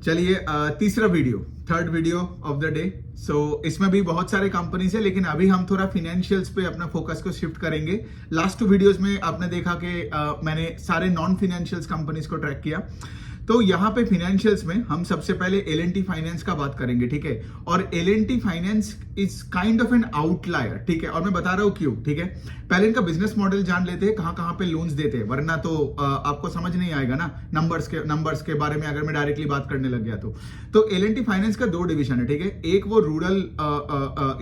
चलिए तीसरा video, third video of the day. So इसमें भी बहुत सारे कंपनीज है, लेकिन अभी हम थोड़ा फिनेंशियल्स पे अपना फोकस को शिफ्ट करेंगे। लास्ट 2 वीडियोस में आपने देखा कि मैंने सारे नॉन फिनेंशियल्स कंपनीज को ट्रैक किया। तो यहाँ पे फिनेंशियल्स में हम सबसे पहले L&T फाइनेंस का बात करेंगे, ठीक है। और L&T finance is kind of N outlier, ठीक है। और मैं बता रहा हूँ क्यों, ठीक है। पहले इनका बिजनेस मॉडल जान लेते हैं, कहाँ कहाँ पे लोन्स देते हैं, वरना तो आपको समझ नहीं आएगा ना नंबर्स के बारे में अगर मैं डायरेक्टली बात करने लग गया तो L&T फाइनेंस का 2 डिवीजन है, ठीक है। एक वो रूरल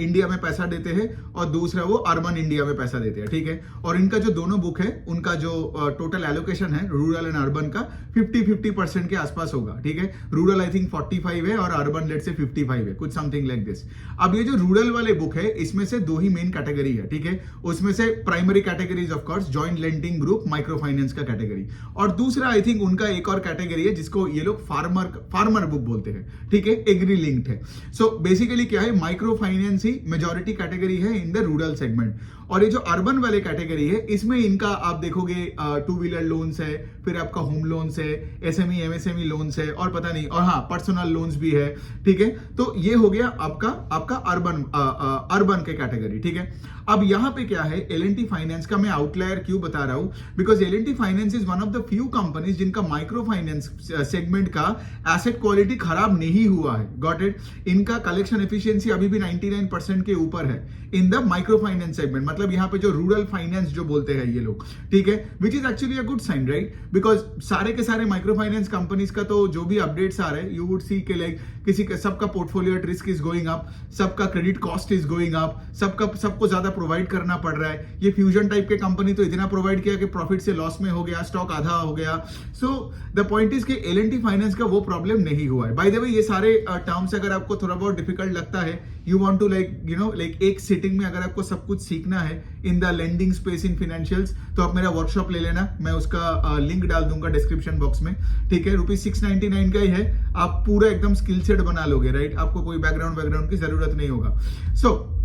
इंडिया में पैसा देते हैं और दूसरा वो अर्बन इंडिया में पैसा देते हैं, ठीक है। और इनका जो दोनों बुक है, उनका जो टोटल एलोकेशन है रूरल एंड अर्बन का 50-50% के आसपास होगा, ठीक है। रूरल आई थिंक 45 है और अर्बन लेट से 55 है, कुछ समथिंग लाइक दिस। अब ये जो रूरल वाले बुक है, इसमें से 2 ही मेन कैटेगरी है, ठीक है। उसमें से primary categories of course joint lending group, micro finance का कैटेगरी, और दूसरा आई थिंक उनका एक और कैटेगरी है जिसको ये लोग फार्मर बुक बोलते हैं, ठीक है। एग्री लिंक्ड है। सो बेसिकली क्या है, माइक्रो फाइनेंस ही मेजॉरिटी कैटेगरी है इन द रूरल सेगमेंट। और ये जो अर्बन वाले कैटेगरी है, इसमें इनका आप देखोगे 2 व्हीलर लोन्स है, फिर आपका होम लोन्स है, एसएमई एमएसएमई लोन्स है, और पता नहीं, और हाँ पर्सनल लोन्स भी है, ठीक है। तो ये हो गया आपका अर्बन के कैटेगरी, ठीक है। अब यहाँ पे क्या है, L&T फाइनेंस का मैं आउटलायर क्यों बता रहा हूं, because L&T finance is one of the few companies जिनका माइक्रो फाइनेंस सेगमेंट का एसेट क्वालिटी खराब नहीं हुआ है। Got it. इनका कलेक्शन एफिशिएंसी अभी भी 99% के ऊपर है in the micro finance segment, मतलब यहाँ पे जो रूरल फाइनेंस जो बोलते हैं ये लोग, ठीक है, which is actually a good sign, right. Because सारे के सारे माइक्रो फाइनेंस कंपनीज का तो जो भी अपडेट्स आ रहे हैं, यू वुड सी के लाइक सबका portfolio risk is going up, सबका credit cost is going up, सबको ज्यादा प्रोवाइड करना पड़ रहा है। ये फ्यूजन टाइप के कंपनी तो इतना प्रोवाइड किया कि प्रॉफिट से लॉस में हो गया, स्टॉक आधा हो गया। सो द पॉइंट इज कि L&T फाइनेंस का वो प्रॉब्लम नहीं हुआ है। बाय द वे, ये सारे टर्म्स अगर आपको थोड़ा बहुत डिफिकल्ट लगता है, यू वांट टू लाइक एक सिटिंग में अगर आपको सब कुछ सीखना है in the lending space in financials, तो आप मेरा वर्कशॉप ले लेना, मैं उसका लिंक डाल दूंगा डिस्क्रिप्शन बॉक्स में, ठीक है। ₹699 का ही है, आप पूरा एकदम स्किल सेट बना लोगे, राइट। आपको कोई बैकग्राउंड की जरूरत नहीं होगा। So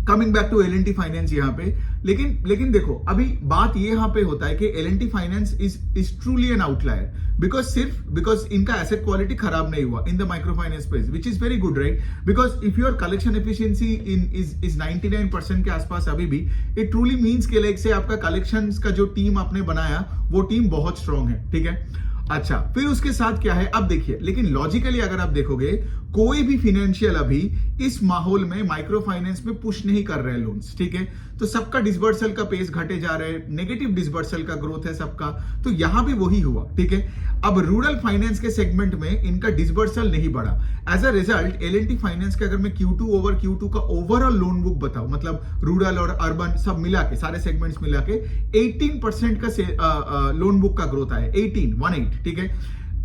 coming back to L&T finance यहाँ पे, लेकिन देखो, अभी बात ये यहाँ पे होता है कि L&T finance is truly N outlier because इनका एसेट क्वालिटी खराब नहीं हुआ in the micro finance space, which is very good, right. Because if your collection efficiency is 99% के आसपास अभी भी, इट ट्रूली मीन्स के लाइक से आपका कलेक्शन का जो टीम आपने बनाया वो टीम बहुत स्ट्रांग है, ठीक है। अच्छा, फिर उसके साथ क्या है, अब देखिए, लेकिन लॉजिकली अगर आप देखोगे, कोई भी फिनेंशियल अभी इस माहौल में माइक्रो फाइनेंस में पुश नहीं कर रहे हैं लोन्स, ठीक है। तो सबका डिसबर्सल का पेस घटे जा रहे हैं, नेगेटिव डिसबर्सल का ग्रोथ है सबका, तो यहां भी वही हुआ, ठीक है। अब रूरल फाइनेंस के सेगमेंट में इनका डिसबर्सल नहीं बढ़ा। As a result L&T finance के अगर मैं Q2 ओवर Q2 का ओवरऑल लोन बुक बताऊं, मतलब रूरल और अर्बन सब मिला के, सारे सेगमेंट्स मिला के 18% का लोन बुक का ग्रोथ आया, 18, ठीक है।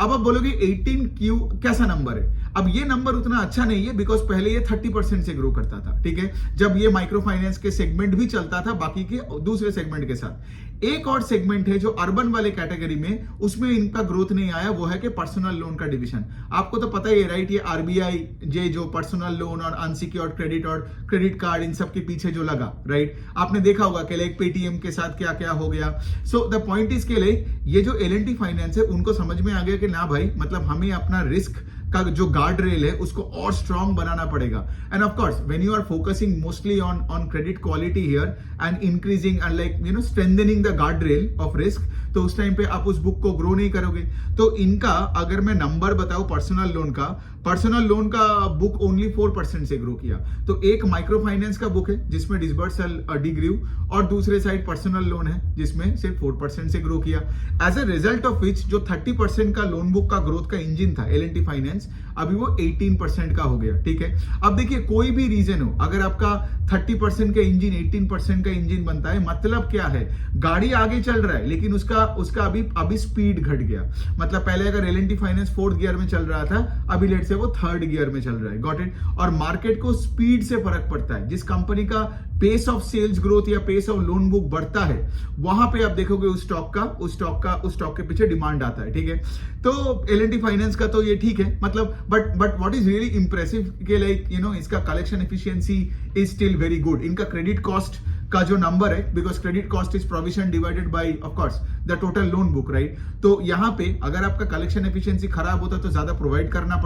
अब आप बोलोगे 18 क्यों, कैसा नंबर है। अब ये नंबर उतना अच्छा नहीं है बिकॉज पहले ये 30% से ग्रो करता था, ठीक है, जब ये माइक्रो फाइनेंस के सेगमेंट भी चलता था बाकी के दूसरे सेगमेंट के साथ। एक और सेगमेंट है जो अर्बन वाले कैटेगरी में, उसमें इनका ग्रोथ नहीं आया, वो है कि पर्सनल लोन का डिवीजन। आपको तो पता ही है, राइट, ये RBI जो पर्सनल लोन और अनसिक्योर्ड क्रेडिट और क्रेडिट कार्ड इन सब के पीछे जो लगा, राइट, आपने देखा होगा कि लाइक पेटीएम के साथ क्या क्या हो गया। सो द पॉइंट इज के लाइक ये जो L&T फाइनेंस है, उनको समझ में आ गया कि ना भाई, मतलब हमें अपना रिस्क का जो गार्ड रेल है उसको और स्ट्रांग बनाना पड़ेगा। And of course when you are focusing mostly on credit quality here and increasing and like strengthening the guard rail of risk, तो उस टाइम पे आप उस बुक को ग्रो नहीं करोगे। तो इनका अगर मैं नंबर बताऊं पर्सनल लोन का बुक ओनली 4% से ग्रो किया। तो एक माइक्रो फाइनेंस का बुक है जिसमें डिसबर्सल डिग्रीव, और दूसरे साइड पर्सनल लोन है जिसमें सिर्फ 4% से ग्रो किया। As a result of which जो 30% का लोन बुक का ग्रोथ का इंजन था L&T फाइनेंस, अभी वो 18% का हो गया, ठीक है। अब देखिए, कोई भी रीजन हो, अगर आपका 30% का इंजन 18% का इंजन बनता है, मतलब क्या है, गाड़ी आगे चल रहा है लेकिन उसका अभी स्पीड घट गया। मतलब पहले अगर L&T फाइनेंस 4th गियर में चल रहा था, अभी लेट से वो 3rd गियर में चल रहा है। Got it. और मार्केट को स्पीड से फर्क पड़ता है। जिस कंपनी का पेस ऑफ सेल्स ग्रोथ या पेस ऑफ लोन बुक बढ़ता है, वहां पे आप देखोगे उस स्टॉक के पीछे डिमांड आता है, ठीक है। तो L&T फाइनेंस का तो ये ठीक है, मतलब but what is really impressive के लाइक इसका collection efficiency is still very good. इनका क्रेडिट कॉस्ट का जो नंबर है, because credit cost is provision divided by of course the total loan book, right? तो यहाँ पे अगर आपका कलेक्शन एफिशिएंसी खराब होता तो ज्यादा प्रोवाइड करना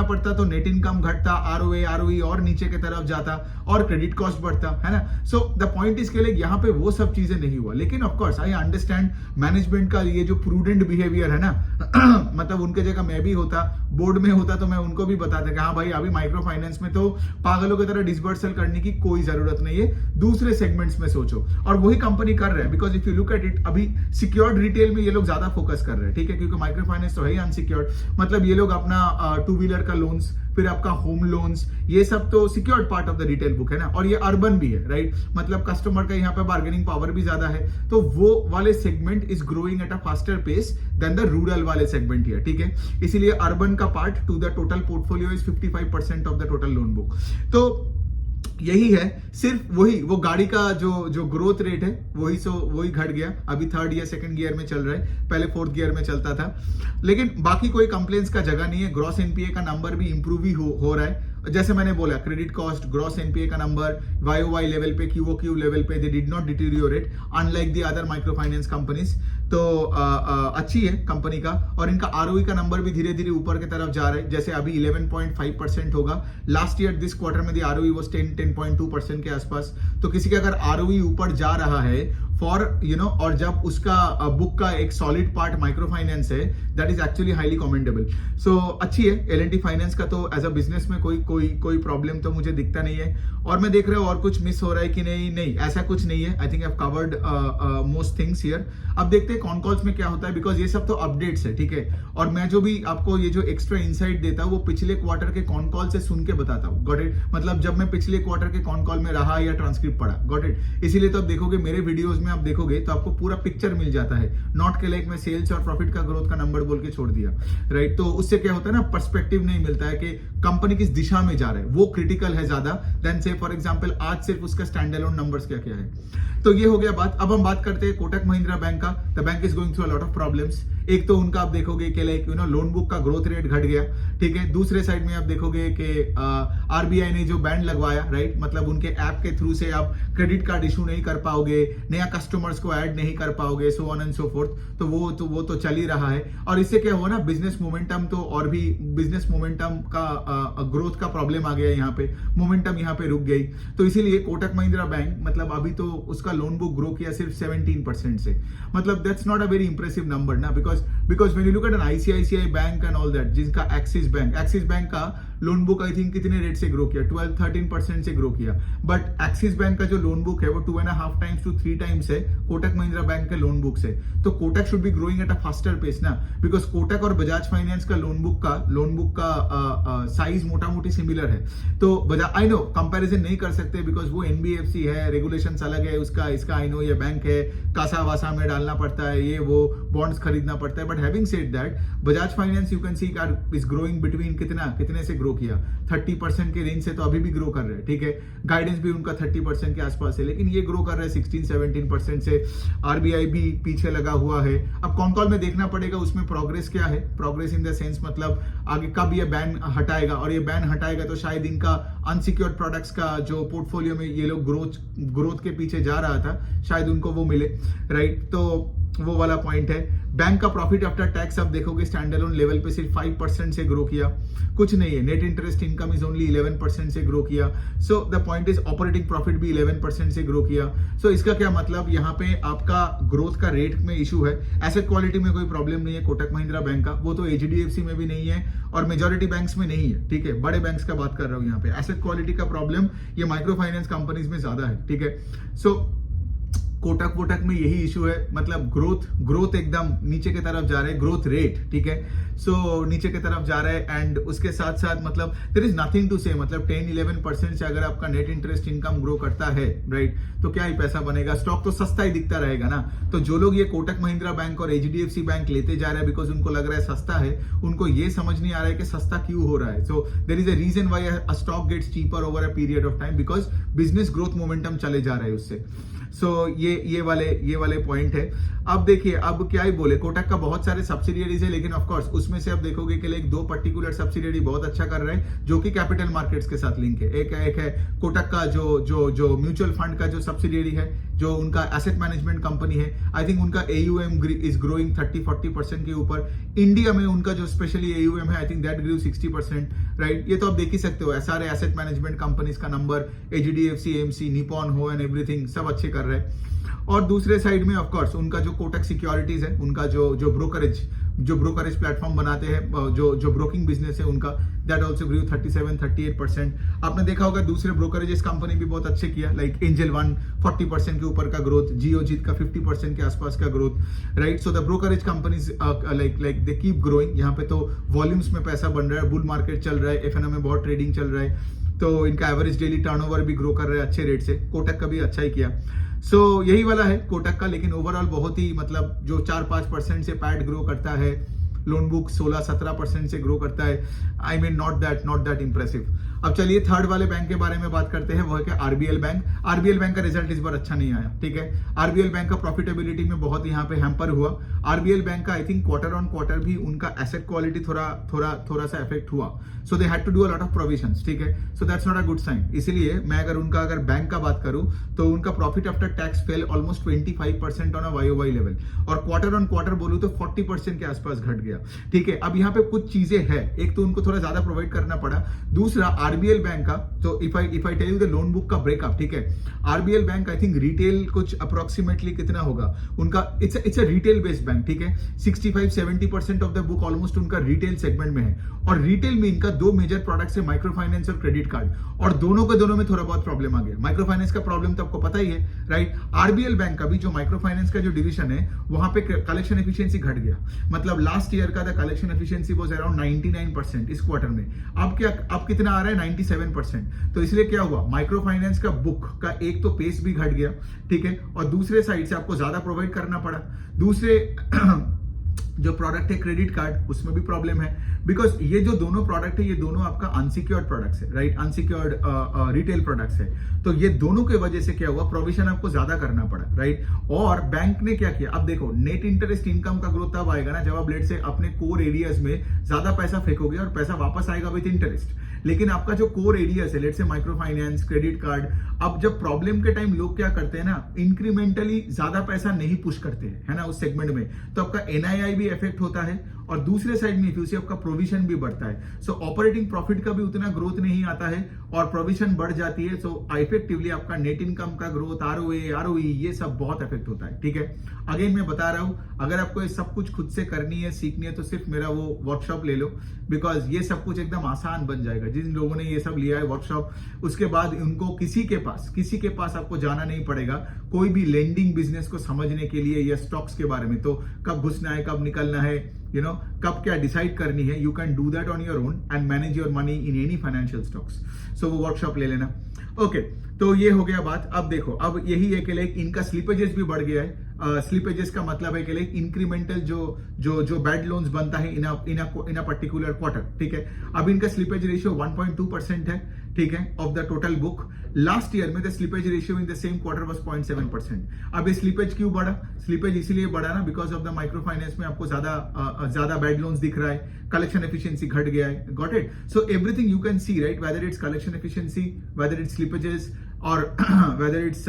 पड़ता, तो नेट इनकम घटता, आरओई और नीचे की तरफ जाता और क्रेडिट कॉस्ट बढ़ता, है ना? सो द पॉइंट इज के लिए यहाँ पे वो सब चीजें नहीं हुआ। लेकिन of course I understand management का ये जो प्रूडेंट बिहेवियर है ना, मतलब उनके जगह मैं भी होता, बोर्ड में होता, तो मैं उनको भी बताता कि हाँ भाई अभी माइक्रो फाइनेंस में तो पागलों की तरह डिसबर्सल करने की कोई जरूरत नहीं है, दूसरे सेगमेंट्स में सोचो। और वही कंपनी कर रहा है, because if you look at it, अभी सिक्योर्ड रिटेल में ये लोग ज्यादा फोकस कर रहे हैं, ठीक है, क्योंकि माइक्रो फाइनेंस तो है ही अनसिक्योर्ड। मतलब ये लोग अपना टू व्हीलर का लोन्स, फिर आपका होम लोन्स, ये सब तो secured part of the retail book है ना, और ये अर्बन भी है, राइट? मतलब कस्टमर का यहाँ पे बार्गेनिंग पावर भी ज्यादा है, तो वो वाले segment is growing at a faster pace than the rural वाले सेगमेंट हियर, ठीक है? इसीलिए अर्बन का part to the total portfolio is 55% of the total loan book. तो यही है, सिर्फ वो गाड़ी का जो ग्रोथ रेट है वही घट गया, अभी थर्ड या सेकंड गियर में चल रहा है, पहले फोर्थ गियर में चलता था। लेकिन बाकी कोई कंप्लेंट्स का जगह नहीं है, ग्रॉस एनपीए का नंबर भी इंप्रूव ही हो रहा है। जैसे मैंने बोला, क्रेडिट कॉस्ट, ग्रॉस एनपीए का नंबर YOY लेवल पे, QOQ लेवल पे they did not deteriorate unlike the other micro finance companies. तो अच्छी है कंपनी का, और इनका आरओई का नंबर भी धीरे धीरे ऊपर की तरफ जा रहा है। जैसे अभी 11.5% होगा, लास्ट ईयर दिस क्वार्टर में दी आरओई वाज 10.2% के आसपास। तो किसी का अगर आरओई ऊपर जा रहा है फॉर और जब उसका बुक का एक सॉलिड पार्ट माइक्रो फाइनेंस है, that is actually highly commendable. So अच्छी है L&T फाइनेंस का, तो एज अ बिजनेस में कोई प्रॉब्लम तो मुझे दिखता नहीं है। और मैं देख रहा हूँ और कुछ मिस हो रहा है कि नहीं, ऐसा कुछ नहीं है। I think I have covered most things here. अब देखते हैं कॉन कॉल्स में क्या होता है, बिकॉज ये सब तो अपडेट्स है, ठीक है? और मैं जो भी आपको ये जो एक्स्ट्रा इनसाइट देता हूँ वो पिछले क्वार्टर के कॉन कॉल से सुन के बताता हूँ, गॉट इट? मतलब जब मैं पिछले क्वार्टर के कॉन कॉल में रहा या ट्रांसक्रिप्ट पढ़ा, गॉट इट? इसीलिए तो आप देखोगे मेरे वीडियोज में, आप देखोगे तो आपको पूरा पिक्चर मिल जाता है, नॉट के लाइक मैं सेल्स और प्रॉफिट का ग्रोथ का नंबर बोल के छोड़ दिया, राइट? तो उससे क्या होता है ना, पर्सपेक्टिव नहीं मिलता है कि कंपनी किस दिशा में जा रहा है, वो क्रिटिकल है ज्यादा देन से फॉर एग्जांपल आज सिर्फ उसका स्टैंड अलोन नंबर्स क्या क्या है। तो ये हो गया बात। अब हम बात करते हैं कोटक महिंद्रा बैंक का। The bank is going through a lot of problems. एक तो उनका आप देखोगे कि लाइक लोन बुक का ग्रोथ रेट घट गया, ठीक है? दूसरे साइड में आप देखोगे कि आरबीआई ने जो बैंड लगवाया, राइट? मतलब उनके ऐप के थ्रू से आप क्रेडिट कार्ड इशू नहीं कर पाओगे, नया कस्टमर्स को ऐड नहीं कर पाओगे, so on and so fourth. तो वो तो चल ही रहा है। और इससे क्या हुआ ना, बिजनेस मोमेंटम तो और भी बिजनेस मोमेंटम का ग्रोथ का प्रॉब्लम आ गया, यहाँ पे मोमेंटम यहाँ पे रुक गई। तो इसीलिए कोटक महिंद्रा बैंक मतलब अभी तो उसका लोन बुक ग्रो किया सिर्फ 17% से। मतलब that's not a very impressive number ना, because when you look at an ICICI bank and all that, जिसका एक्सिस बैंक का लोन बुक आई थिंक कितने रेट से ग्रो किया, 12-13% से ग्रो किया। बट एक्सिस बैंक का जो लोन बुक है वो 2.5 टाइम्स to 3 टाइम्स है कोटक महिंद्रा बैंक के लोन बुक से। तो Kotak should be growing at a faster pace ना, बिकॉज कोटक और बजाज फाइनेंस का लोन बुक का साइज मोटा मोटी सिमिलर है। तो बजाज, आई नो कंपैरिजन नहीं कर सकते बिकॉज वो NBFC है, रेगुलेशंस अलग है उसका, इसका आई नो ये बैंक है, कासा वासा में डालना पड़ता है, ये वो बॉन्ड्स खरीदना पड़ता है। But having said that, Bajaj finance you can see is growing between कितने से ग्रो किया, 30% के रेंज से तो अभी भी ग्रो कर रहे हैं, ठीक है? गाइडेंस भी उनका 30% के आसपास है, लेकिन ये ग्रो कर रहा है 16-17% से। आरबीआई भी पीछे लगा हुआ है। अब कॉन कॉल में देखना पड़ेगा उसमें प्रोग्रेस क्या है, प्रोग्रेस इन द सेंस मतलब आगे कब ये बैन हटाएगा, और ये बैन हटाएगा तो शायद इनका अनसिक्योर्ड प्रोडक्ट्स का जो पोर्टफोलियो में ये लोग ग्रोथ के पीछे जा रहा था, शायद उनको वो मिले, राइट? तो वो वाला पॉइंट है। बैंक का प्रॉफिट आफ्टर टैक्स आप देखोगे स्टैंड अलोन लेवल पे सिर्फ 5% से ग्रो किया, कुछ नहीं है। Net interest income is only 11% से ग्रो किया। सो the point is operating profit भी 11% से ग्रो किया। सो इसका क्या मतलब, यहाँ पे आपका ग्रोथ का रेट में इशू है। एसेट क्वालिटी में कोई प्रॉब्लम नहीं है कोटक महिंद्रा बैंक का, वो तो HDFC में भी नहीं है और मेजोरिटी बैंक्स में नहीं है, ठीक है? बड़े बैंक्स का बात कर रहा हूँ यहाँ पे। एसेट क्वालिटी का प्रॉब्लम ये माइक्रो फाइनेंस कंपनीज में ज्यादा है, ठीक है? सो कोटक में यही इशू है, मतलब ग्रोथ एकदम नीचे की तरफ जा रहा है, ग्रोथ रेट, ठीक है? सो नीचे की तरफ जा रहा है। एंड उसके साथ साथ मतलब देयर इज नथिंग टू से, मतलब 10-11% से अगर आपका नेट इंटरेस्ट इनकम ग्रो करता है, राइट, तो क्या ही पैसा बनेगा? स्टॉक तो सस्ता ही दिखता रहेगा ना। तो जो लोग ये कोटक महिंद्रा बैंक और HDFC बैंक लेते जा रहे हैं बिकॉज उनको लग रहा है सस्ता है, उनको ये समझ नहीं आ रहा है कि सस्ता क्यों हो रहा है। So there is a reason why a stock gets cheaper over a period of time, because business growth momentum चले जा रहा है उससे। सो ये वाले पॉइंट है। अब देखिए, अब क्या ही बोले, कोटक का बहुत सारे सब्सिडियरीज है, लेकिन ऑफ कोर्स उसमें से आप देखोगे कि लाइक 2 पर्टिकुलर सब्सिडियरी बहुत अच्छा कर रहे हैं जो कि कैपिटल मार्केट्स के साथ लिंक है। एक है कोटक का जो म्यूचुअल फंड का जो सब्सिडियरी है, जो उनका एसेट मैनेजमेंट कंपनी है, आई थिंक उनका AUM इज ग्रोइंग 30-40% के ऊपर। इंडिया में उनका जो स्पेशली AUM है, I think that grow 60%, right. ये तो आप देख ही सकते हो, SRA एसेट मैनेजमेंट कंपनीज का नंबर, HDFC AMC, निपॉन हो एंड एवरीथिंग सब अच्छे कर रहे हैं। और दूसरे साइड में ऑफ कोर्स उनका जो कोटक सिक्योरिटीज है, उनका जो ब्रोकरेज प्लेटफॉर्म बनाते हैं, जो ब्रोकिंग बिजनेस है उनका, दैट आल्सो ग्रू 37-38%। आपने देखा होगा दूसरे ब्रोकरेजेस कंपनी भी बहुत अच्छे किया, लाइक एंजल वन 40% के ऊपर का ग्रोथ, जियोजीत का 50% के आसपास का growth, right. So the brokerage companies like they keep growing. यहाँ पे तो वॉल्यूम्स में पैसा बन रहा है, बुल मार्केट चल रहा है, FNO में बहुत ट्रेडिंग चल रहा है, तो इनका एवरेज डेली टर्नओवर भी ग्रो कर रहा है अच्छे रेट से। कोटक का भी अच्छा ही किया। सो यही वाला है कोटक का, लेकिन ओवरऑल बहुत ही मतलब जो 4-5% से पैड ग्रो करता है, लोन बुक 16-17% से ग्रो करता है, आई मीन नॉट दैट इंप्रेसिव। अब चलिए थर्ड वाले बैंक के बारे में बात करते हैं, वो है क्या, RBL बैंक। RBL बैंक का रिजल्ट इस बार अच्छा नहीं आया, ठीक है। RBL बैंक का प्रॉफिटेबिलिटी में बहुत यहाँ पे हैम्पर हुआ। RBL बैंक का I think quarter on quarter भी उनका एसेट क्वालिटी थोड़ा सा इफेक्ट हुआ, so they had to do a lot of provisions, ठीक है। So that's not a good sign. इसीलिए मैं अगर बैंक का बात करूं तो उनका profit after tax fell almost 25% on a YOY level, और क्वार्टर ऑन क्वार्टर बोलूं तो 40% के आसपास घट गया, ठीक है। अब यहाँ पे कुछ चीजें हैं, एक तो उनको थोड़ा ज्यादा प्रोवाइड करना पड़ा, दूसरा RBL बैंक का, तो if I tell you the loan book का ब्रेकअप, ठीक है। RBL bank I think retail कुछ अप्रोक्सीमेटली कितना होगा उनका, it's a retail based bank, ठीक है। 65-70% ऑफ द बुक ऑलमोस्ट उनका रिटेल सेगमेंट में है, और रिटेल में इनका 2 मेजर प्रोडक्ट्स है, माइक्रो फाइनेंस और क्रेडिट कार्ड, और दोनों में थोड़ा बहुत प्रॉब्लम आ गया। माइक्रो फाइनेंस का प्रॉब्लम तो आपको पता ही है, राइट। RBL बैंक का भी जो माइक्रो फाइनेंस का जो डिवीजन है, वहां पे कलेक्शन एफिशिएंसी घट गया, मतलब लास्ट ईयर का the collection efficiency was around 99% इस क्वार्टर में, अब कितना आ रहा है, 97%। तो इसलिए क्या हुआ, माइक्रो फाइनेंस का बुक का एक तो पेस भी घट गया, ठीक है, और दूसरे साइड से आपको ज्यादा प्रोवाइड करना पड़ा। दूसरे जो प्रोडक्ट है क्रेडिट कार्ड, उसमें भी प्रॉब्लम है, बिकॉज ये जो दोनों प्रोडक्ट है, ये दोनों आपका अनसिक्योर्ड प्रोडक्ट्स है, राइट, अनसिक्योर्ड रिटेल प्रोडक्ट्स है। तो ये दोनों के वजह से क्या हुआ, प्रोविजन आपको ज्यादा करना पड़ा, राइट। और बैंक ने क्या किया, अब देखो नेट इंटरेस्ट इनकम का ग्रोथ तब आएगा ना जब आप लेट से अपने कोर एरियाज में ज्यादा पैसा फेंकोगे और पैसा वापस आएगा विद इंटरेस्ट। लेकिन आपका जो कोर एरियाज है, लेट से माइक्रो फाइनेंस, क्रेडिट कार्ड, अब जब प्रॉब्लम के टाइम लोग क्या करते हैं ना, इंक्रीमेंटली ज्यादा पैसा नहीं पुश करते हैं, है ना, उस सेगमेंट में, तो आपका NII भी इफेक्ट होता है, और दूसरे साइड में इफ आपका प्रोविजन भी बढ़ता है, सो ऑपरेटिंग प्रॉफिट का भी उतना ग्रोथ नहीं आता है, और प्रोविजन बढ़ जाती है, सो इफेक्टिवली आपका नेट इनकम का ग्रोथ, ROE ये सब बहुत इफेक्ट होता है, ठीक है। अगेन मैं बता रहा हूं, अगर आपको ये सब कुछ खुद से करनी है, सीखनी है, तो सिर्फ मेरा वो वर्कशॉप ले लो, बिकॉज ये सब कुछ एकदम आसान बन जाएगा। जिन लोगों ने ये सब लिया है वर्कशॉप, उसके बाद उनको किसी के पास आपको जाना नहीं पड़ेगा कोई भी लेंडिंग बिजनेस को समझने के लिए, या स्टॉक्स के बारे में, तो कब घुसना है, कब निकलना है, कब क्या डिसाइड करनी है, you can do that on your own and manage your money in any financial stocks. So वो वर्कशॉप ले लेना, ओके। तो ये हो गया बात। अब देखो, अब यही है कि लाइक इनका स्लिपेजेस भी बढ़ गया है। स्लिपेजेस का मतलब है कि लाइक इंक्रीमेंटल जो बैड लोन्स बनता है इन अ पर्टिकुलर क्वार्टर, ठीक है। अब इनका स्लिपेज रेशियो 1.2% है, ठीक है, off the total book. Last year में the slippage ratio in the same quarter was 0.7%। अब ये स्लिपेज क्यों बढ़ा, स्लिपेज इसीलिए बढ़ा ना, because of the micro finance में आपको ज्यादा बैड लोन्स दिख रहा है, कलेक्शन एफिशिएंसी घट गया है, got it. So everything you can see, right, whether it's collection efficiency, whether it's slippages, और वेदर इट्स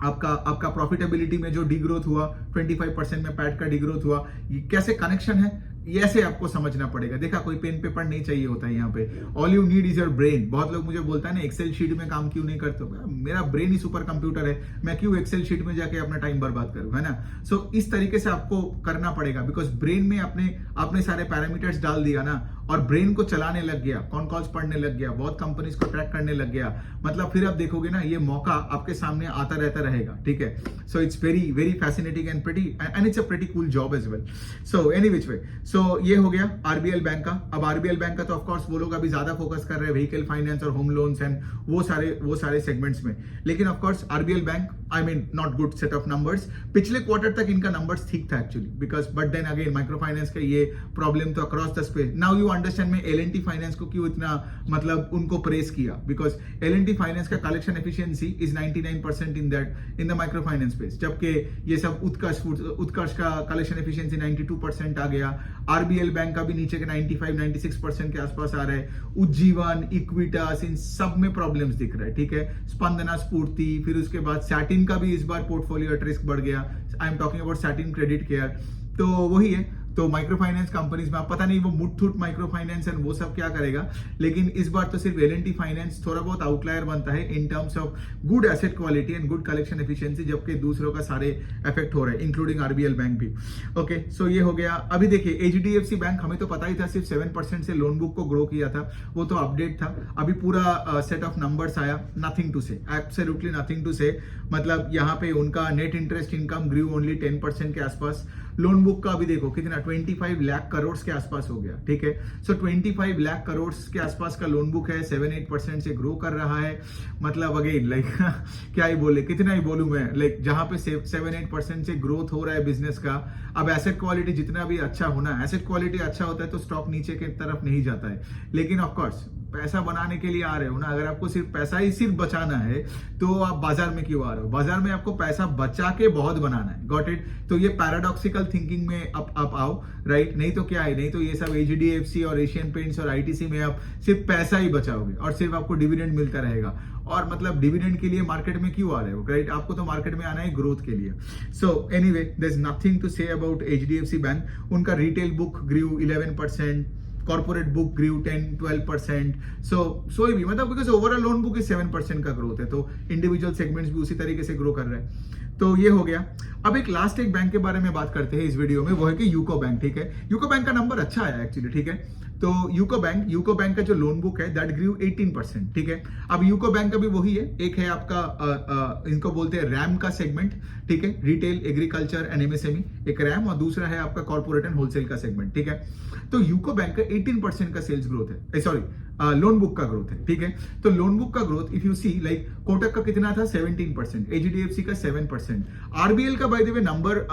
आपका प्रॉफिटेबिलिटी में जो डिग्रोथ हुआ, 25% में पैट का डिग्रोथ हुआ, ये कैसे कनेक्शन है, ये ऐसे आपको समझना पड़ेगा। देखा, कोई पेन पेपर नहीं चाहिए होता है यहाँ पे, all you need is your brain. बहुत लोग मुझे बोलता है ना, एक्सेल शीट में काम क्यों नहीं करते हो, मेरा ब्रेन ही सुपर कंप्यूटर है, मैं क्यों एक्सेल शीट में जाके अपना टाइम बर्बाद करूं, है ना। सो इस तरीके से आपको करना पड़ेगा, बिकॉज ब्रेन में आपने सारे पैरामीटर्स डाल दिया ना, और ब्रेन को चलाने लग गया, कॉन कॉल्स पढ़ने लग गया, बहुत कंपनीज को ट्रैक करने लग गया, मतलब फिर आप देखोगे ना, ये मौका आपके सामने आता रहता रहेगा, ठीक है। So it's very very fascinating and it's a pretty cool job as well. So any which way, so ये हो गया RBL बैंक का। अब RBL बैंक का तो ऑफ कोर्स वो लोग अभी ज्यादा फोकस कर रहे हैं व्हीकल फाइनेंस और होम लोन्स एंड वो सारे सेगमेंट्स में, लेकिन of course RBL bank I mean not good set of numbers. पिछले क्वार्टर तक इनका नंबर्स ठीक था actually, because but then again micro finance का ये प्रॉब्लम तो across the space. Now you understand मैं एल फाइनेंस को क्यों इतना मतलब उनको प्रेस किया, बिकॉज एल फाइनेंस का collection efficiency is 99% in the micro finance space, जबकि ये सब उत्कर्ष का कलेक्शन एफिशिएंसी 92% आ गया। आरबीएल बैंक का भी नीचे के 95-96% के आसपास आ रहा है। उज्जीवन, इक्विटास, इन सब में प्रॉब्लम्स दिख रहा है, ठीक है। स्पंदना स्फूर्ति, फिर उसके बाद सैटिन का भी इस बार पोर्टफोलियो एट रिस्क बढ़ गया। I am talking about satin credit care. तो वही है, तो माइक्रो फाइनेंस कंपनीज में आप पता नहीं वो मुथूट माइक्रो फाइनेंस एंड वो सब क्या करेगा, लेकिन इस बार तो सिर्फ एल फाइनेंस थोड़ा बहुत आउटलायर बनता है in terms of good asset quality and good collection efficiency, जबकि दूसरों का सारे इफेक्ट हो रहे हैं इंक्लूडिंग आरबीएल बैंक भी। ओके, सो ये हो गया। अभी देखिए एचडीएफसी बैंक, हमें तो पता ही था सिर्फ 7% से लोन बुक को ग्रो किया था, वो तो अपडेट था। अभी पूरा सेट ऑफ नंबर्स आया, नथिंग टू से, एब्सोल्युटली नथिंग टू से। मतलब यहाँ पे उनका नेट इंटरेस्ट इनकम ग्रू ओनली 10% के आसपास। लोन बुक का अभी देखो कितना 25 लाख करोड़ के आसपास हो गया, ठीक है। सो 25 लाख करोड़ के आसपास का लोन बुक है, 7-8% से ग्रो कर रहा है। मतलब अगेन लाइक क्या ही बोले, कितना ही बोलूं मैं, लाइक जहां पे 7-8% से ग्रोथ हो रहा है बिजनेस का। अब एसेट क्वालिटी जितना भी अच्छा होना, एसेट क्वालिटी अच्छा होता है तो स्टॉक नीचे की तरफ नहीं जाता है। लेकिन ऑफकोर्स पैसा बनाने के लिए आ रहे हो ना, अगर आपको सिर्फ पैसा ही सिर्फ बचाना है तो आप बाजार में क्यों आ रहे हो? बाजार में आपको पैसा बचा के बहुत बनाना है, गॉट इट। तो ये पैराडॉक्सिकल थिंकिंग में आप आओ, राइट। नहीं तो क्या है, नहीं तो ये सब एचडीएफसी और एशियन पेंट्स और आईटीसी में आप सिर्फ पैसा ही बचाओगे और सिर्फ आपको डिविडेंड मिलता रहेगा। और मतलब डिविडेंड के लिए मार्केट में क्यों आ रहे हो, राइट। आपको तो मार्केट में आना है ग्रोथ के लिए। So anyway, there is nothing to say about HDFC bank. उनका retail book grew 11%, corporate book grew 10-12%। So भी मतलब बिकॉज ओवरऑल लोन बुक 7% का ग्रोथ है, तो इंडिविजुअल सेगमेंट्स भी उसी तरीके से ग्रो कर रहे हैं। तो ये हो गया। अब एक लास्ट एक बैंक के बारे में बात करते हैं इस वीडियो में, वो है कि यूको बैंक, ठीक है। यूको बैंक का नंबर अच्छा आया एक्चुअली, ठीक है। तो यूको बैंक का जो लोन बुक है दैट ग्रू 18%, ठीक है। अब यूको बैंक का भी वही है, एक है आपका इनको बोलते हैं रैम का सेगमेंट, ठीक है, रिटेल, एग्रीकल्चर एंड एमएसएमई, एक रैम, और दूसरा है आपका कॉर्पोरेट एंड होलसेल का सेगमेंट, ठीक है। तो यूको बैंक का 18% का सेल्स ग्रोथ है, सॉरी लोन बुक का ग्रोथ है, ठीक है। तो लोन बुक का growth if you see like Kotak का कितना था 17%, एचडीएफसी का 7%, आरबीएल का by the way number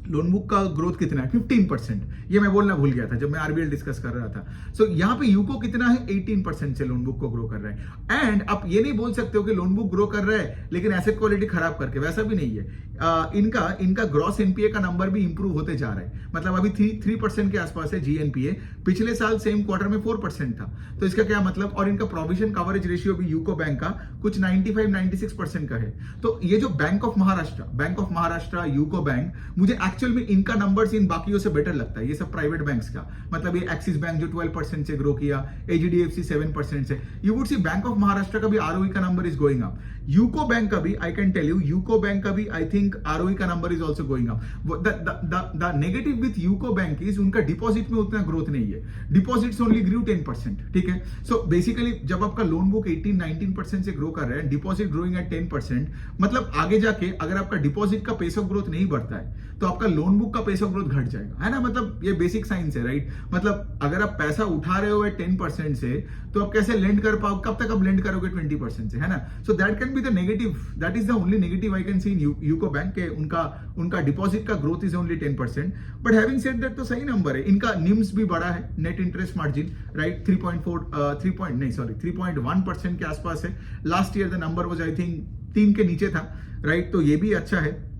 loan book का ग्रोथ कितना है 15%, ये मैं बोलना भूल गया था जब मैं आरबीएल डिस्कस कर रहा था। सो यहाँ पे यूको कितना है 18% से लोन बुक को ग्रो कर रहा है। एंड आप ये नहीं बोल सकते हो कि लोन बुक ग्रो कर रहा है लेकिन एसेट क्वालिटी खराब करके, वैसा भी नहीं है। इनका ग्रॉस एनपीए का नंबर भी इंप्रूव होते जा रहा है, मतलब अभी 3% के आसपास है जीएनपीए, पिछले साल सेम क्वार्टर में 4% था। तो इसका क्या मतलब, और इनका प्रोविजन कवरेज रेशियो भी यूको बैंक का कुछ 95-96% का है। तो ये जो bank of Maharashtra UCO bank, मुझे एक्चुअल में इनका नंबर्स इन बाकियों से बेटर लगता है, ये सब प्राइवेट बैंक्स का। मतलब ये एक्सिस बैंक जो 12% से ग्रो किया, एचडीएफसी 7% से, you would see bank of Maharashtra का भी आरओई का number is going up. UCO bank का भी, I can tell you, UCO bank का भी आई थिंक आरओई का number is also going up. The negative with UCO bank is उनका डिपॉजिट में उतना ग्रोथ नहीं है, डिपॉजिट्स ओनली ग्रू 10%, ठीक है। सो बेसिकली जब आपका लोन बुक 18-19% से ग्रो कर रहा है, डिपॉजिट ग्रोइंग एट 10%, मतलब आगे जाके अगर आपका डिपॉजिट का पेस ऑफ ग्रोथ नहीं बढ़ता है तो आपका लोन बुक का पेस ऑफ ग्रोथ घट जाएगा, है ना। मतलब ये बेसिक साइंस है, राइट। मतलब अगर आप पैसा उठा रहे हो 10% से तो आप कैसे लेंड कर पाओ, कब तक आप लेंड करोगे 20% से, है ना। So that can be the negative, that is the only negative I can see in UCO bank के उनका डिपॉजिट का growth is only 10%। But having said that तो सही नंबर है। इनका निम्स भी बड़ा है, नेट इंटरेस्ट मार्जिन, राइट, 3.1% के आसपास है। Last year the number was I think 3 के नीचे था, राइट। तो ये भी अच्छा है।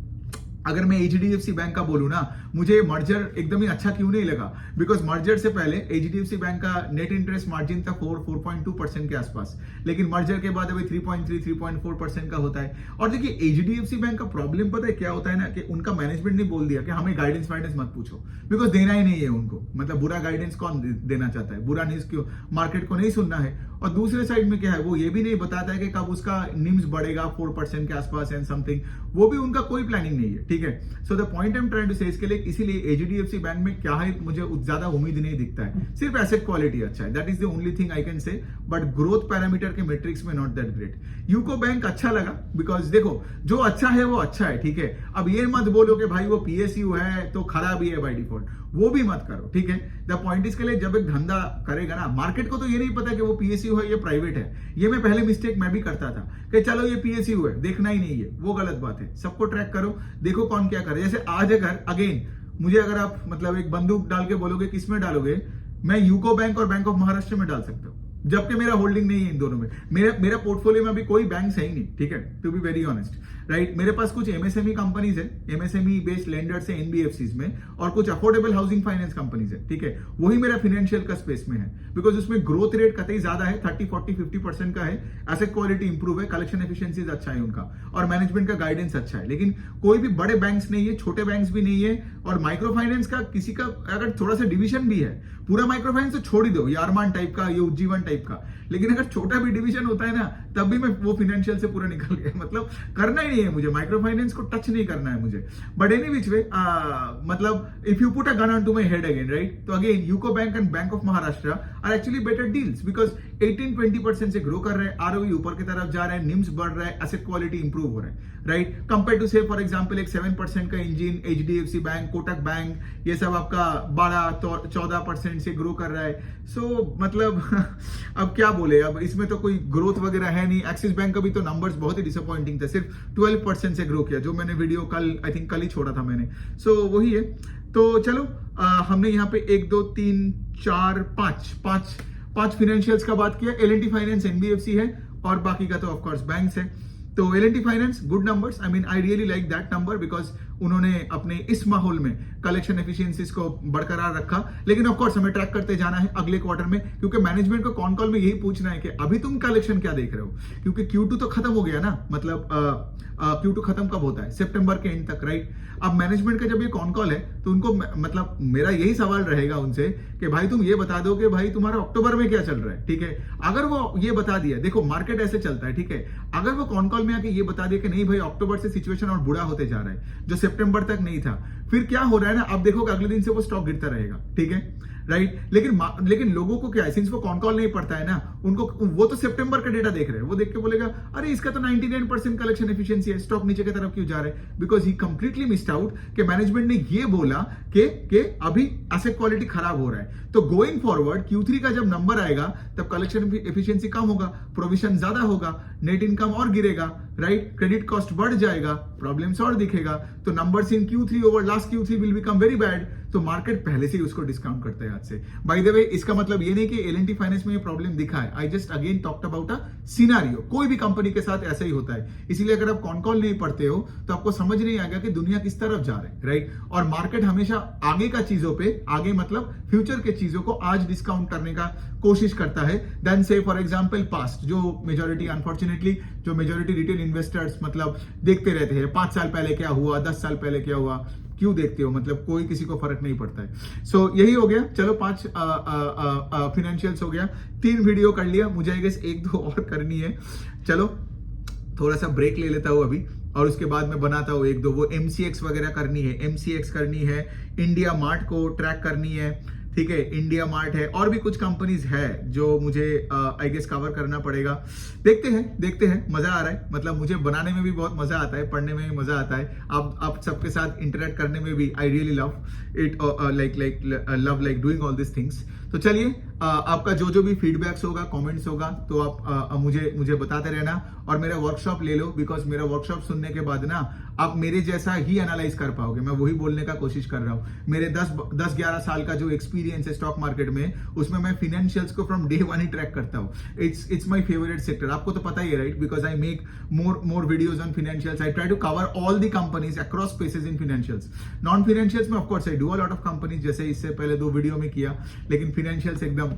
अगर मैं एचडीएफसी बैंक का बोलूं ना, मुझे मर्जर एकदम ही अच्छा क्यों नहीं लगा, बिकॉज मर्जर से पहले एचडीएफसी बैंक का नेट इंटरेस्ट मार्जिन था 4.2% के आसपास, लेकिन मर्जर के बाद अभी 3.4% का होता है। और देखिए एचडीएफसी बैंक का प्रॉब्लम पता है क्या होता है ना, कि उनका मैनेजमेंट ने बोल दिया कि हमें गाइडेंस वाइडेंस मत पूछो, बिकॉज देना ही नहीं है उनको। मतलब बुरा गाइडेंस कौन देना चाहता है, बुरा न्यूज क्यों, मार्केट को नहीं सुनना है। और दूसरे साइड में क्या है, वो ये भी नहीं बताता है कि कब उसका निम्स बढ़ेगा 4% के आसपास एंड समथिंग, वो भी उनका कोई प्लानिंग नहीं है, ठीक है। So the point I am trying to say, इसके लिए इसीलिए एचडीएफसी बैंक में क्या है मुझे ज्यादा उम्मीद नहीं दिखता है, सिर्फ एसेट क्वालिटी अच्छा है, that is the only thing I can say. But growth parameter के मैट्रिक्स में not that great. UCO bank अच्छा लगा बिकॉज देखो जो अच्छा है वो अच्छा है, ठीक है। अब ये मत बोलो कि भाई वो पीएसयू है तो खराब ही है बाय डिफॉल्ट, वो भी मत करो, ठीक है। द पॉइंट इसके लिए जब एक धंधा करेगा ना, मार्केट को तो ये नहीं पता कि वो पीएसयू है या प्राइवेट है। ये मैं पहले मिस्टेक मैं भी करता था कि चलो ये पीएसयू है, देखना ही नहीं है, वो गलत बात है। सबको ट्रैक करो, देखो कौन क्या करे। जैसे आज अगर अगेन मुझे अगर आप मतलब एक बंदूक डाल के बोलोगे किसमें डालोगे, मैं यूको बैंक और बैंक ऑफ महाराष्ट्र में डाल सकता हूँ, जबकि मेरा होल्डिंग नहीं है इन दोनों में। मेरा पोर्टफोलियो में अभी कोई बैंक है ही नहीं, ठीक है, to be very honest, right. मेरे पास कुछ एमएसएमई कंपनीज है, एमएसएमई बेस्ड लेंडर्स है एनबीएफसीज में, और कुछ अफोर्डेबल हाउसिंग फाइनेंस कंपनीज है, ठीक है। वही मेरा फाइनेंशियल का स्पेस में है, बिकॉज उसमें ग्रोथ रेट कतई ज्यादा है, 30, 40, 50% का है, एसेट क्वालिटी इंप्रूव है, कलेक्शन एफिशिएंसीज अच्छा है उनका, और मैनेजमेंट का गाइडेंस अच्छा है। लेकिन कोई भी बड़े बैंक्स नहीं है, छोटे बैंक्स भी नहीं है, और माइक्रो फाइनेंस का किसी का अगर थोड़ा सा डिवीजन भी है, पूरा माइक्रो फाइनेंस तो छोड़ ही दो, ये अरमान टाइप का, ये उज्जीवन टाइप का, लेकिन अगर छोटा भी डिवीजन होता है ना, तब भी मैं वो फाइनेंशियल से पूरा निकल गया। मतलब करना ही नहीं है मुझे, माइक्रो फाइनेंस को टच नहीं करना है मुझे। बट एनी विच वे, मतलब if you put a gun on to my head again, right, तो again UCO bank and bank of Maharashtra are actually better deals, because 18-20% से ग्रो कर रहे हैं, आरओई ऊपर की तरफ जा रहे हैं, निम्स बढ़ रहा है, एसेट क्वालिटी इंप्रूव हो रहा है, राइट, कंपेयर टू से फॉर एग्जांपल एक 7% का engine HDFC bank, Kotak bank, ये सब आपका 12-14% से ग्रो कर रहा है। सो मतलब अब क्या बोले, अब इसमें तो कोई ग्रोथ वगैरह है नहीं। एक्सिस बैंक का भी तो नंबर्स बहुत ही डिसअपॉइंटिंग थे, सिर्फ 12% से ग्रो किया, जो मैंने वीडियो कल आई थिंक कल ही छोड़ा था मैंने। सो वही है। तो चलो हमने यहाँ पे 1, 2, 3, 4, 5 फाइनेंशियल्स का बात किया। एल&टी फाइनेंस एनबीएफसी है, और बाकी का तो ऑफकोर्स बैंक्स है। तो L&T finance good numbers, I mean I really like that number, because उन्होंने अपने इस माहौल में कलेक्शन एफिशिएंसीज को बरकरार रखा। लेकिन ऑफ कोर्स हमें ट्रैक करते जाना है अगले क्वार्टर में, क्योंकि मैनेजमेंट को कॉन कॉल में यही पूछना है कि अभी तुम कलेक्शन क्या देख रहे हो, क्योंकि Q2 तो खत्म हो गया ना, मतलब Q2 खत्म कब होता है, सितंबर के एंड तक, राइट। अब मैनेजमेंट का जब ये कॉन कॉल है तो उनको मतलब मेरा यही सवाल रहेगा उनसे कि भाई तुम ये बता दो कि भाई तुम्हारा अक्टूबर में क्या चल रहा है, ठीक है। अगर वो ये बता दिया, देखो मार्केट ऐसे चलता है, ठीक है, अगर वो कॉन कॉल में आके ये बता दिया कि नहीं भाई अक्टूबर से सिचुएशन और बुरा होते जा रहा है, जो सितंबर तक नहीं था, फिर क्या हो रहा है ना, आप देखोगे अगले दिन से वो स्टॉक गिरता रहेगा, ठीक है, राइट। लेकिन लोगों को क्या है, सिंस वो कॉन कॉल नहीं पड़ता है ना, उनको वो तो सितंबर का डेटा देख रहे हैं, वो देख के बोलेगा अरे इसका तो 99% कलेक्शन एफिशिएंसी है, स्टॉक नीचे की तरफ क्यों जा रहा है, because he completely missed out कि मैनेजमेंट ने ये बोला कि अभी एसेट क्वालिटी खराब हो रहा है। तो गोइंग फॉरवर्ड Q3 का जब नंबर आएगा तब कलेक्शन एफिशिएंसी कम होगा, प्रोविजन ज्यादा होगा, नेट इनकम और गिरेगा, राइट, क्रेडिट कॉस्ट बढ़ जाएगा, प्रॉब्लम्स और दिखेगा। तो numbers in Q3 over last Q3 will become very bad. तो मार्केट पहले से ही उसको डिस्काउंट करता है आज से। बाय द वे, इसका मतलब ये नहीं कि एल&टी फाइनेंस में ये प्रॉब्लम दिखा है, I just again talked about a scenario. कोई भी कंपनी के साथ ऐसा ही होता है, इसीलिए अगर आप कॉन कॉल नहीं पढ़ते हो तो आपको समझ नहीं आएगा कि दुनिया किस तरफ जा रही है, राइट। और मार्केट हमेशा आगे का चीजों पे, आगे मतलब फ्यूचर के चीजों को आज डिस्काउंट करने का कोशिश करता है देन से फॉर एग्जांपल पास्ट, जो मेजॉरिटी अनफॉर्चुनेटली जो मेजॉरिटी रिटेल इन्वेस्टर्स मतलब देखते रहते हैं 5 साल पहले क्या हुआ, 10 साल पहले क्या हुआ, क्यों देखते हो, मतलब कोई किसी को फर्क नहीं पड़ता है। सो यही हो गया। चलो 5 फाइनेंशियल्स हो गया, 3 वीडियो कर लिया, मुझे आई गेस 1-2 और करनी है। चलो थोड़ा सा ब्रेक ले लेता हूं अभी, और उसके बाद मैं बनाता हूँ 1-2 वो MCX वगैरह करनी है, MCX करनी है, इंडिया मार्ट को ट्रैक करनी है, ठीक है, इंडिया मार्ट है, और भी कुछ कंपनीज है जो मुझे आई गेस कवर करना पड़ेगा। देखते हैं, मजा आ रहा है, मतलब मुझे बनाने में भी बहुत मजा आता है, पढ़ने में भी मजा आता है, आप सबके साथ इंटरेक्ट करने में भी I really love it, like doing all this things. तो चलिए आपका जो भी फीडबैक्स होगा, कमेंट्स होगा, तो आप मुझे बताते रहना, और मेरा वर्कशॉप ले लो, बिकॉज मेरा वर्कशॉप सुनने के बाद ना आप मेरे जैसा ही एनालाइज कर पाओगे। मैं वही बोलने का कोशिश कर रहा हूँ। मेरे 10-11 साल का जो एक्सपीरियंस है स्टॉक मार्केट में, उसमें मैं फाइनेंशियल्स को फ्रॉम डे 1 ही ट्रैक करता हूँ। इट्स माय फेवरेट सेक्टर, आपको तो पता ही है, right, because I make more videos on financials. I try to cover all the companies across spaces in financials. Non financials में of course I do a lot of companies, जैसे इससे पहले 2 video में किया, लेकिन फाइनेंशियल्स एकदम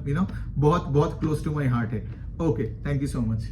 बहुत क्लोज टू माई हार्ट है। Okay, thank you so much.